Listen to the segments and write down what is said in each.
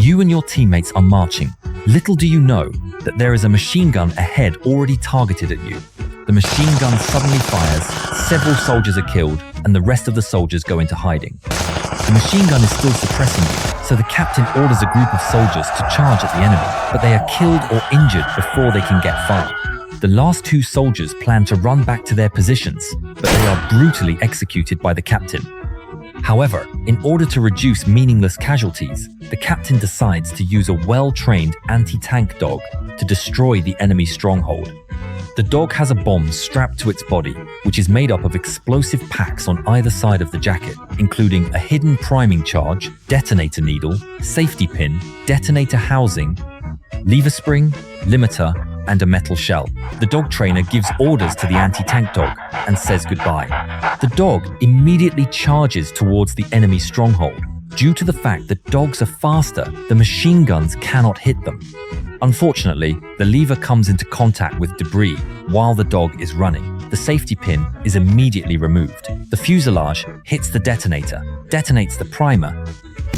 You and your teammates are marching. Little do you know that there is a machine gun ahead already targeted at you. The machine gun suddenly fires, several soldiers are killed, and the rest of the soldiers go into hiding. The machine gun is still suppressing you, so the captain orders a group of soldiers to charge at the enemy, but they are killed or injured before they can get far. The last two soldiers plan to run back to their positions, but they are brutally executed by the captain. However, in order to reduce meaningless casualties, the captain decides to use a well-trained anti-tank dog to destroy the enemy stronghold. The dog has a bomb strapped to its body, which is made up of explosive packs on either side of the jacket, including a hidden priming charge, detonator needle, safety pin, detonator housing, lever spring, limiter, and a metal shell. The dog trainer gives orders to the anti-tank dog and says goodbye. The dog immediately charges towards the enemy stronghold. Due to the fact that dogs are faster, the machine guns cannot hit them. Unfortunately, the lever comes into contact with debris while the dog is running. The safety pin is immediately removed. The fuselage hits the detonator, detonates the primer,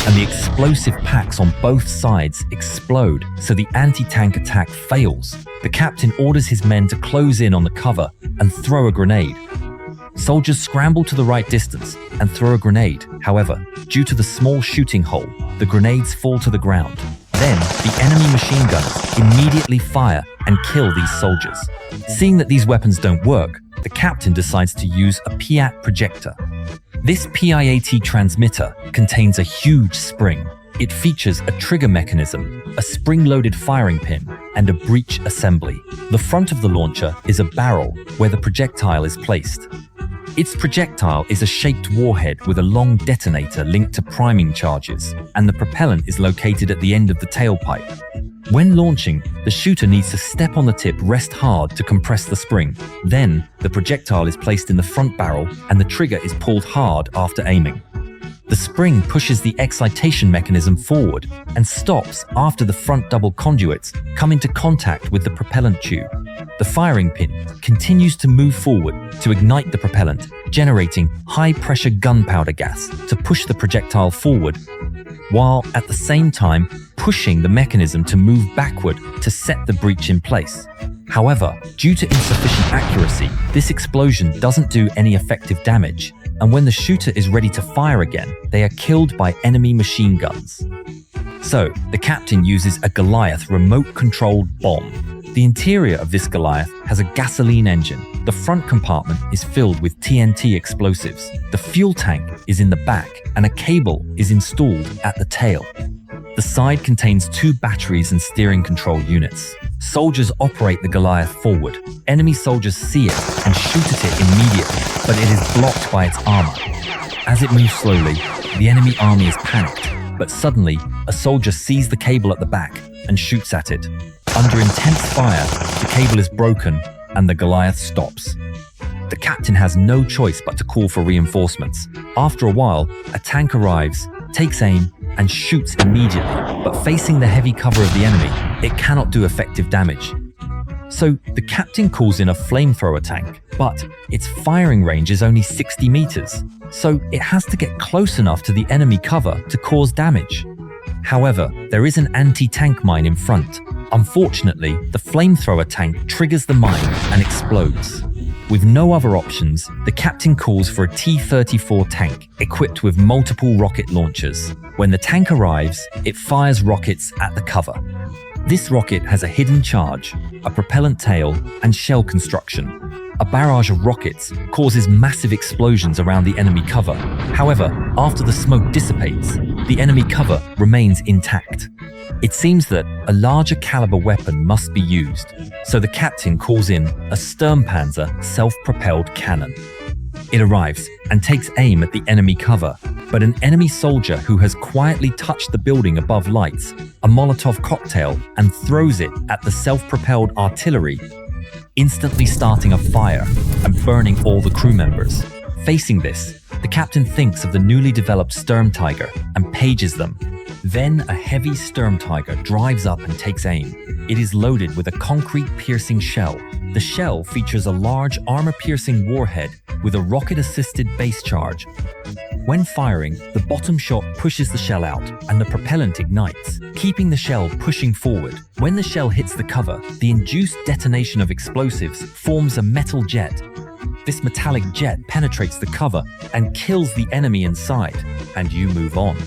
and the explosive packs on both sides explode, so the anti-tank attack fails. The captain orders his men to close in on the cover and throw a grenade. Soldiers scramble to the right distance and throw a grenade. However, due to the small shooting hole, the grenades fall to the ground. Then, the enemy machine gunners immediately fire and kill these soldiers. Seeing that these weapons don't work, the captain decides to use a PIAT projector. This PIAT transmitter contains a huge spring. It features a trigger mechanism, a spring-loaded firing pin, and a breech assembly. The front of the launcher is a barrel where the projectile is placed. Its projectile is a shaped warhead with a long detonator linked to priming charges, and the propellant is located at the end of the tailpipe. When launching, the shooter needs to step on the tip, rest hard to compress the spring. Then, the projectile is placed in the front barrel and the trigger is pulled hard after aiming. The spring pushes the excitation mechanism forward and stops after the front double conduits come into contact with the propellant tube. The firing pin continues to move forward to ignite the propellant, generating high-pressure gunpowder gas to push the projectile forward, while at the same time pushing the mechanism to move backward to set the breech in place. However, due to insufficient accuracy, this explosion doesn't do any effective damage, and when the shooter is ready to fire again, they are killed by enemy machine guns. So, the captain uses a Goliath remote-controlled bomb. The interior of this Goliath has a gasoline engine. The front compartment is filled with TNT explosives. The fuel tank is in the back, and a cable is installed at the tail. The side contains 2 batteries and steering control units. Soldiers operate the Goliath forward. Enemy soldiers see it and shoot at it immediately, but it is blocked by its armor. As it moves slowly, the enemy army is panicked, but suddenly, a soldier sees the cable at the back and shoots at it. Under intense fire, the cable is broken and the Goliath stops. The captain has no choice but to call for reinforcements. After a while, a tank arrives, takes aim, and shoots immediately, but facing the heavy cover of the enemy, it cannot do effective damage. So the captain calls in a flamethrower tank, but its firing range is only 60 meters, so it has to get close enough to the enemy cover to cause damage. However, there is an anti-tank mine in front. Unfortunately, the flamethrower tank triggers the mine and explodes. With no other options, the captain calls for a T-34 tank equipped with multiple rocket launchers. When the tank arrives, it fires rockets at the cover. This rocket has a hidden charge, a propellant tail, and shell construction. A barrage of rockets causes massive explosions around the enemy cover. However, after the smoke dissipates, the enemy cover remains intact. It seems that a larger caliber weapon must be used, so the captain calls in a Sturmpanzer self-propelled cannon. It arrives and takes aim at the enemy cover, but an enemy soldier who has quietly touched the building above lights a Molotov cocktail and throws it at the self-propelled artillery, instantly starting a fire and burning all the crew members. Facing this, the captain thinks of the newly developed Sturmtiger and pages them. Then a heavy Sturmtiger drives up and takes aim. It is loaded with a concrete-piercing shell. The shell features a large armor-piercing warhead with a rocket-assisted base charge. When firing, the bottom shot pushes the shell out and the propellant ignites, keeping the shell pushing forward. When the shell hits the cover, the induced detonation of explosives forms a metal jet. This metallic jet penetrates the cover and kills the enemy inside, and you move on.